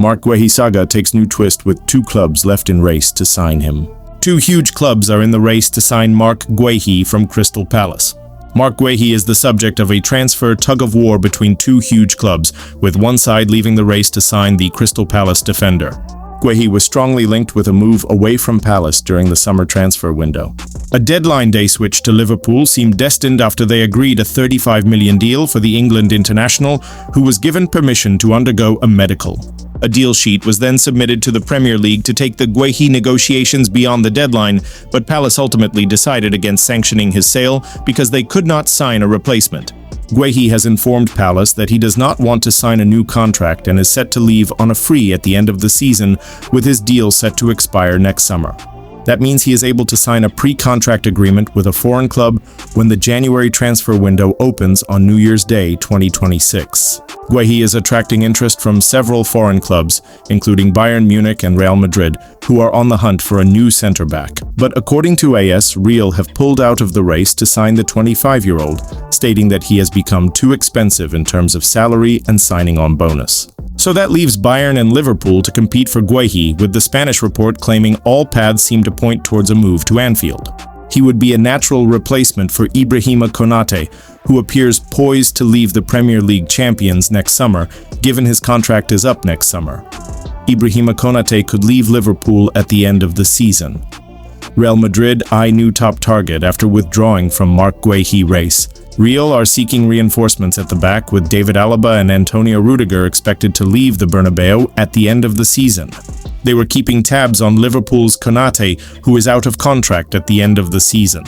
Marc Guehi saga takes new twist with 2 clubs left in race to sign him. 2 huge clubs are in the race to sign Marc Guehi from Crystal Palace. Marc Guehi is the subject of a transfer tug-of-war between 2 huge clubs, with one side leaving the race to sign the Crystal Palace defender. Guehi was strongly linked with a move away from Palace during the summer transfer window. A deadline day switch to Liverpool seemed destined after they agreed a £35 million deal for the England international, who was given permission to undergo a medical. A deal sheet was then submitted to the Premier League to take the Guehi negotiations beyond the deadline, but Palace ultimately decided against sanctioning his sale because they could not sign a replacement. Guehi has informed Palace that he does not want to sign a new contract and is set to leave on a free at the end of the season, with his deal set to expire next summer. That means he is able to sign a pre-contract agreement with a foreign club when the January transfer window opens on New Year's Day 2026. Guehi is attracting interest from several foreign clubs, including Bayern Munich and Real Madrid, who are on the hunt for a new centre-back. But according to AS, Real have pulled out of the race to sign the 25-year-old, stating that he has become too expensive in terms of salary and signing-on bonus. So that leaves Bayern and Liverpool to compete for Guehi, with the Spanish report claiming all paths seem to point towards a move to Anfield. He would be a natural replacement for Ibrahima Konate, who appears poised to leave the Premier League champions next summer, given his contract is up next summer. Ibrahima Konate could leave Liverpool at the end of the season. Real Madrid eye new top target after withdrawing from Marc Guehi race. Real are seeking reinforcements at the back, with David Alaba and Antonio Rudiger expected to leave the Bernabeu at the end of the season. They were keeping tabs on Liverpool's Konate, who is out of contract at the end of the season.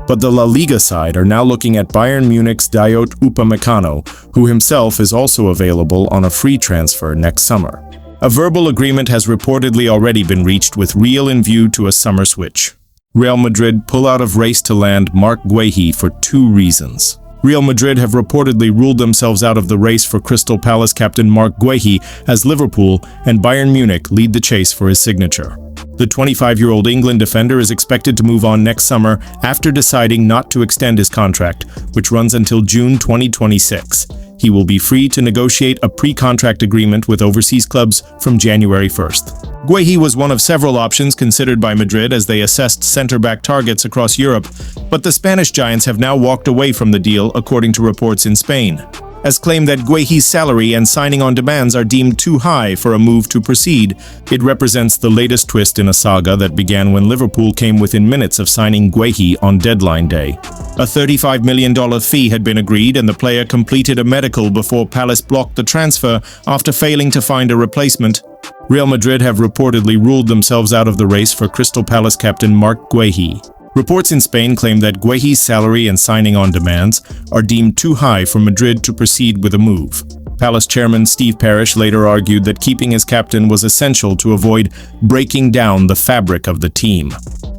But the La Liga side are now looking at Bayern Munich's Dayot Upamecano, who himself is also available on a free transfer next summer. A verbal agreement has reportedly already been reached with Real in view to a summer switch. Real Madrid pull out of race to land Marc Guehi for 2 reasons. Real Madrid have reportedly ruled themselves out of the race for Crystal Palace captain Marc Guehi, as Liverpool and Bayern Munich lead the chase for his signature. The 25-year-old England defender is expected to move on next summer after deciding not to extend his contract, which runs until June 2026. He will be free to negotiate a pre-contract agreement with overseas clubs from January 1st. Guehi was one of several options considered by Madrid as they assessed centre-back targets across Europe, but the Spanish giants have now walked away from the deal, according to reports in Spain, as claimed that Guehi's salary and signing-on demands are deemed too high for a move to proceed. It represents the latest twist in a saga that began when Liverpool came within minutes of signing Guehi on deadline day. A $35 million fee had been agreed, and the player completed a medical before Palace blocked the transfer after failing to find a replacement. Real Madrid have reportedly ruled themselves out of the race for Crystal Palace captain Marc Guehi. Reports in Spain claim that Guehi's salary and signing-on demands are deemed too high for Madrid to proceed with a move. Palace chairman Steve Parish later argued that keeping his captain was essential to avoid breaking down the fabric of the team.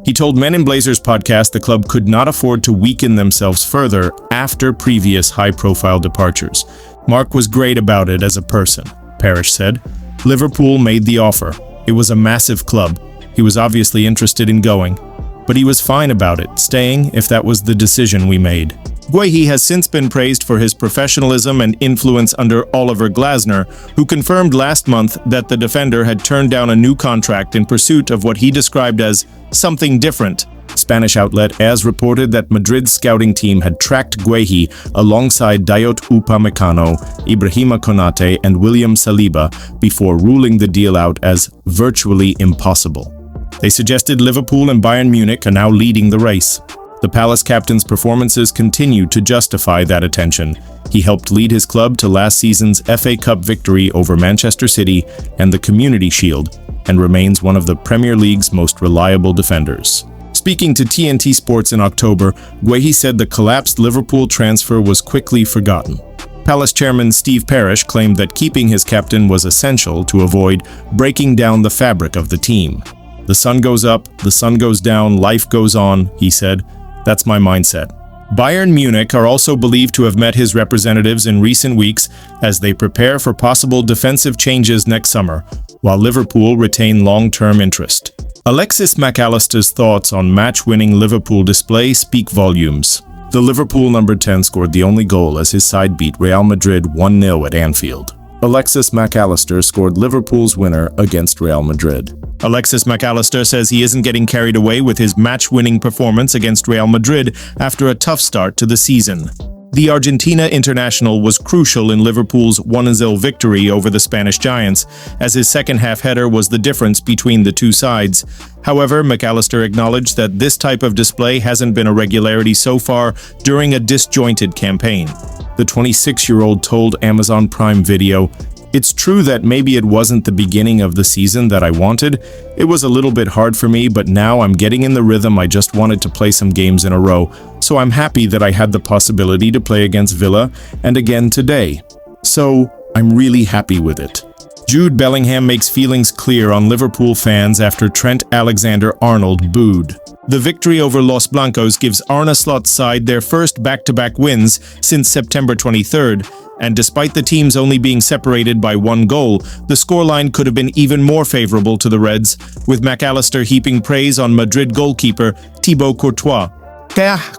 He told Men in Blazers podcast the club could not afford to weaken themselves further after previous high-profile departures. Marc was great about it as a person, Parish said. Liverpool made the offer. It was a massive club. He was obviously interested in going, but he was fine about it, staying if that was the decision we made. Guehi has since been praised for his professionalism and influence under Oliver Glasner, who confirmed last month that the defender had turned down a new contract in pursuit of what he described as something different. Spanish outlet AS reported that Madrid's scouting team had tracked Guehi alongside Dayot Upamecano, Ibrahima Konate, and William Saliba before ruling the deal out as virtually impossible. They suggested Liverpool and Bayern Munich are now leading the race. The Palace captain's performances continue to justify that attention. He helped lead his club to last season's FA Cup victory over Manchester City and the Community Shield, and remains one of the Premier League's most reliable defenders. Speaking to TNT Sports in October, Guehi said the collapsed Liverpool transfer was quickly forgotten. Palace chairman Steve Parish claimed that keeping his captain was essential to avoid breaking down the fabric of the team. "The sun goes up, the sun goes down, life goes on," he said. "That's my mindset." Bayern Munich are also believed to have met his representatives in recent weeks as they prepare for possible defensive changes next summer, while Liverpool retain long-term interest. Alexis Mac Allister's thoughts on match-winning Liverpool display speak volumes. The Liverpool number 10 scored the only goal as his side beat Real Madrid 1-0 at Anfield. Alexis Mac Allister scored Liverpool's winner against Real Madrid. Alexis Mac Allister says he isn't getting carried away with his match-winning performance against Real Madrid after a tough start to the season. The Argentina international was crucial in Liverpool's 1-0 victory over the Spanish Giants, as his second-half header was the difference between the two sides. However, Mac Allister acknowledged that this type of display hasn't been a regularity so far during a disjointed campaign. The 26-year-old told Amazon Prime Video, "It's true that maybe it wasn't the beginning of the season that I wanted. It was a little bit hard for me, but now I'm getting in the rhythm. I just wanted to play some games in a row. So I'm happy that I had the possibility to play against Villa and again today. So I'm really happy with it." Jude Bellingham makes feelings clear on Liverpool fans after Trent Alexander-Arnold booed. The victory over Los Blancos gives Arne Slot's side their first back-to-back wins since September 23rd, and despite the teams only being separated by one goal, the scoreline could have been even more favorable to the Reds, with Mac Allister heaping praise on Madrid goalkeeper Thibaut Courtois.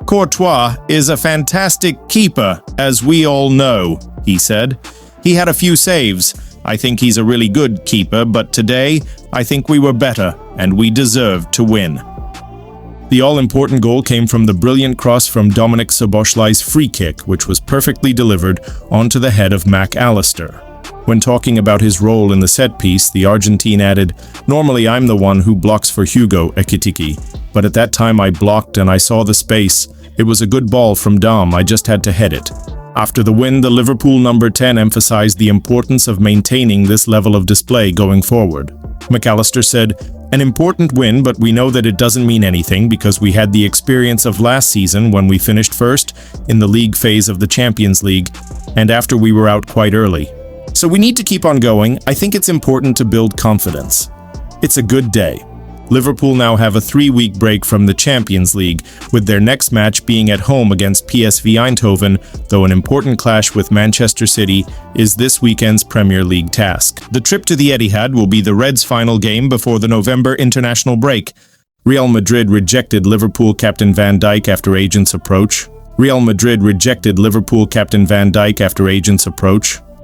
"Courtois is a fantastic keeper, as we all know," he said. "He had a few saves. I think he's a really good keeper, but today, I think we were better, and we deserved to win." The all-important goal came from the brilliant cross from Dominik Szoboszlai's free kick, which was perfectly delivered onto the head of Mac Allister. When talking about his role in the set piece, the Argentine added, "Normally I'm the one who blocks for Hugo Ekitike, but at that time I blocked and I saw the space. It was a good ball from Dom, I just had to head it." After the win, the Liverpool number 10 emphasized the importance of maintaining this level of display going forward. Mac Allister said, "An important win, but we know that it doesn't mean anything because we had the experience of last season when we finished first in the league phase of the Champions League, and after we were out quite early. So we need to keep on going. I think it's important to build confidence. It's a good day." Liverpool now have a 3-week break from the Champions League, with their next match being at home against PSV Eindhoven, though an important clash with Manchester City is this weekend's Premier League task. The trip to the Etihad will be the Reds' final game before the November international break. Real Madrid rejected Liverpool captain Van Dijk after agents approach.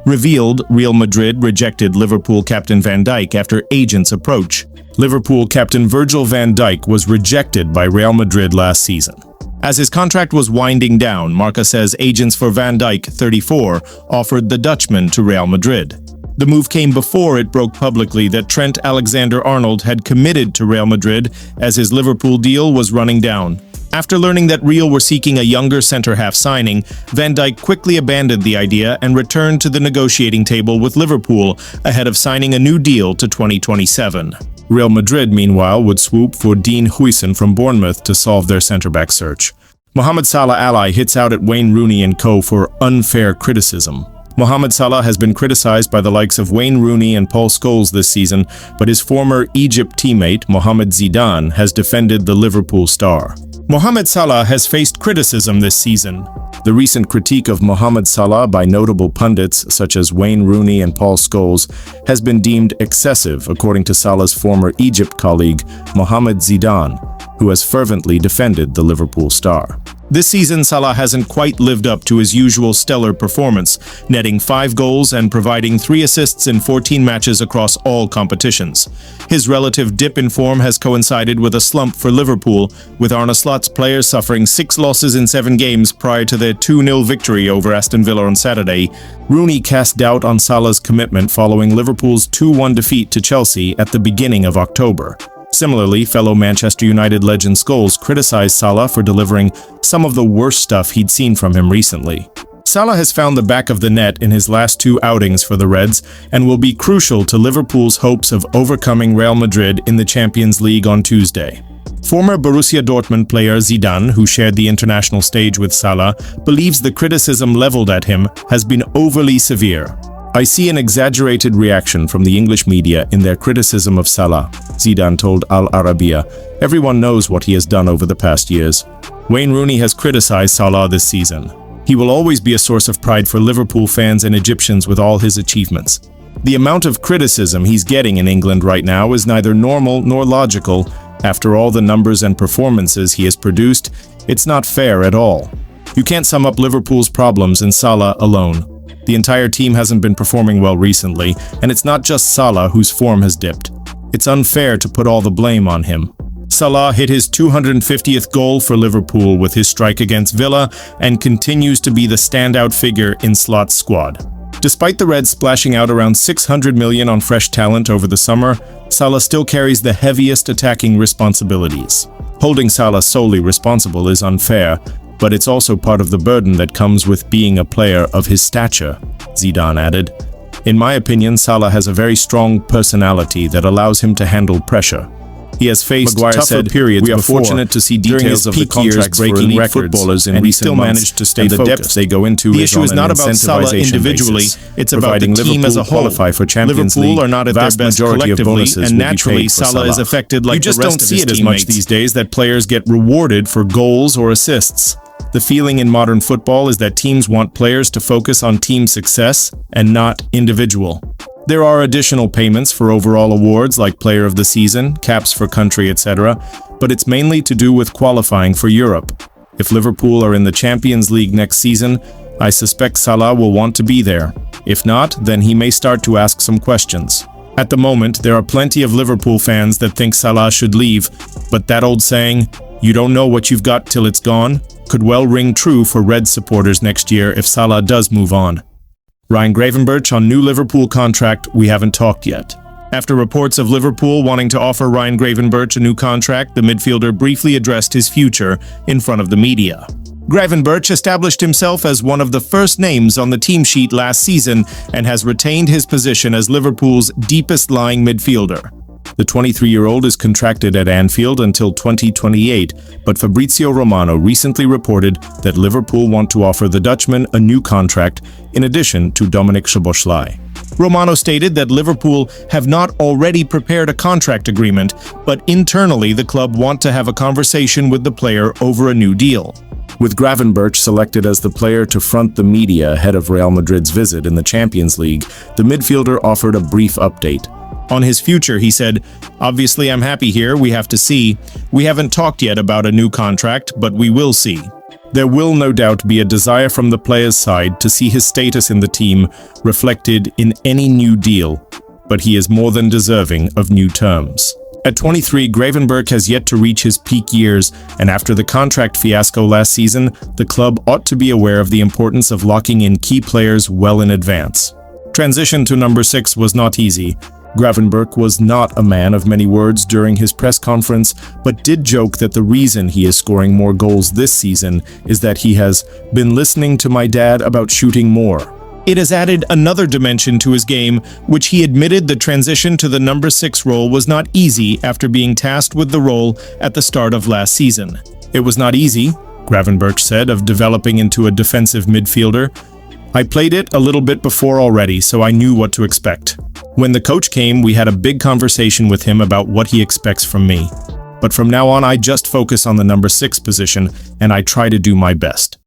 Revealed, Real Madrid rejected Liverpool captain Van Dijk after agents approach. Liverpool captain Virgil van Dijk was rejected by Real Madrid last season. As his contract was winding down, Marc says agents for Van Dijk, 34, offered the Dutchman to Real Madrid. The move came before it broke publicly that Trent Alexander-Arnold had committed to Real Madrid as his Liverpool deal was running down. After learning that Real were seeking a younger centre-half signing, Van Dijk quickly abandoned the idea and returned to the negotiating table with Liverpool ahead of signing a new deal to 2027. Real Madrid, meanwhile, would swoop for Dean Huijsen from Bournemouth to solve their centre-back search. Mohamed Salah ally hits out at Wayne Rooney and co. for unfair criticism. Mohamed Salah has been criticized by the likes of Wayne Rooney and Paul Scholes this season, but his former Egypt teammate, Mohamed Zidane, has defended the Liverpool star. Mohamed Salah has faced criticism this season. The recent critique of Mohamed Salah by notable pundits such as Wayne Rooney and Paul Scholes has been deemed excessive, according to Salah's former Egypt colleague, Mohamed Zidane, who has fervently defended the Liverpool star. This season, Salah hasn't quite lived up to his usual stellar performance, netting 5 goals and providing 3 assists in 14 matches across all competitions. His relative dip in form has coincided with a slump for Liverpool, with Arne Slot's players suffering 6 losses in 7 games prior to their 2-0 victory over Aston Villa on Saturday. Rooney cast doubt on Salah's commitment following Liverpool's 2-1 defeat to Chelsea at the beginning of October. Similarly, fellow Manchester United legend Scholes criticized Salah for delivering some of the worst stuff he'd seen from him recently. Salah has found the back of the net in his last 2 outings for the Reds and will be crucial to Liverpool's hopes of overcoming Real Madrid in the Champions League on Tuesday. Former Borussia Dortmund player Zidane, who shared the international stage with Salah, believes the criticism leveled at him has been overly severe. "I see an exaggerated reaction from the English media in their criticism of Salah," Zidane told Al Arabiya. "Everyone knows what he has done over the past years." Wayne Rooney has criticized Salah this season. "He will always be a source of pride for Liverpool fans and Egyptians with all his achievements. The amount of criticism he's getting in England right now is neither normal nor logical. After all the numbers and performances he has produced, it's not fair at all. You can't sum up Liverpool's problems in Salah alone." The entire team hasn't been performing well recently, and it's not just Salah whose form has dipped. It's unfair to put all the blame on him. Salah hit his 250th goal for Liverpool with his strike against Villa and continues to be the standout figure in Slot's squad. Despite the Reds splashing out around 600 million on fresh talent over the summer, Salah still carries the heaviest attacking responsibilities. Holding Salah solely responsible is unfair, but it's also part of the burden that comes with being a player of his stature, Zidane added. In my opinion, Salah has a very strong personality that allows him to handle pressure. He has faced tougher periods before. We are fortunate to see details of the contracts breaking records footballers in recent months, managed to stay focused. The depth they go into the issue is not about Salah individually, it's about the team as a whole. Qualify for Champions Liverpool League, are not at their best collectively, and naturally Salah is affected like the rest of his teammates. You just don't see it as much these days that players get rewarded for goals or assists. The feeling in modern football is that teams want players to focus on team success and not individual. There are additional payments for overall awards like Player of the Season, caps for country, etc., but it's mainly to do with qualifying for Europe. If Liverpool are in the Champions League next season, I suspect Salah will want to be there. If not, then he may start to ask some questions. At the moment, there are plenty of Liverpool fans that think Salah should leave, but that old saying, "You don't know what you've got till it's gone," could well ring true for Red supporters next year if Salah does move on. Ryan Gravenberch on new Liverpool contract, we haven't talked yet. After reports of Liverpool wanting to offer Ryan Gravenberch a new contract, the midfielder briefly addressed his future in front of the media. Gravenberch established himself as one of the first names on the team sheet last season and has retained his position as Liverpool's deepest-lying midfielder. The 23-year-old is contracted at Anfield until 2028, but Fabrizio Romano recently reported that Liverpool want to offer the Dutchman a new contract in addition to Dominik Szoboszlai. Romano stated that Liverpool have not already prepared a contract agreement, but internally the club want to have a conversation with the player over a new deal. With Gravenberch selected as the player to front the media ahead of Real Madrid's visit in the Champions League, the midfielder offered a brief update. On his future, he said, "Obviously, I'm happy here. We have to see. We haven't talked yet about a new contract, but we will see." There will no doubt be a desire from the player's side to see his status in the team reflected in any new deal, but he is more than deserving of new terms. At 23, Gravenberch has yet to reach his peak years, and after the contract fiasco last season, the club ought to be aware of the importance of locking in key players well in advance. Transition to number 6 was not easy. Gravenberch was not a man of many words during his press conference, but did joke that the reason he is scoring more goals this season is that he has been listening to my dad about shooting more. It has added another dimension to his game, which he admitted the transition to the number 6 role was not easy after being tasked with the role at the start of last season. It was not easy, Gravenberch said, of developing into a defensive midfielder. I played it a little bit before already, so I knew what to expect. When the coach came, we had a big conversation with him about what he expects from me. But from now on, I just focus on the number 6 position, and I try to do my best.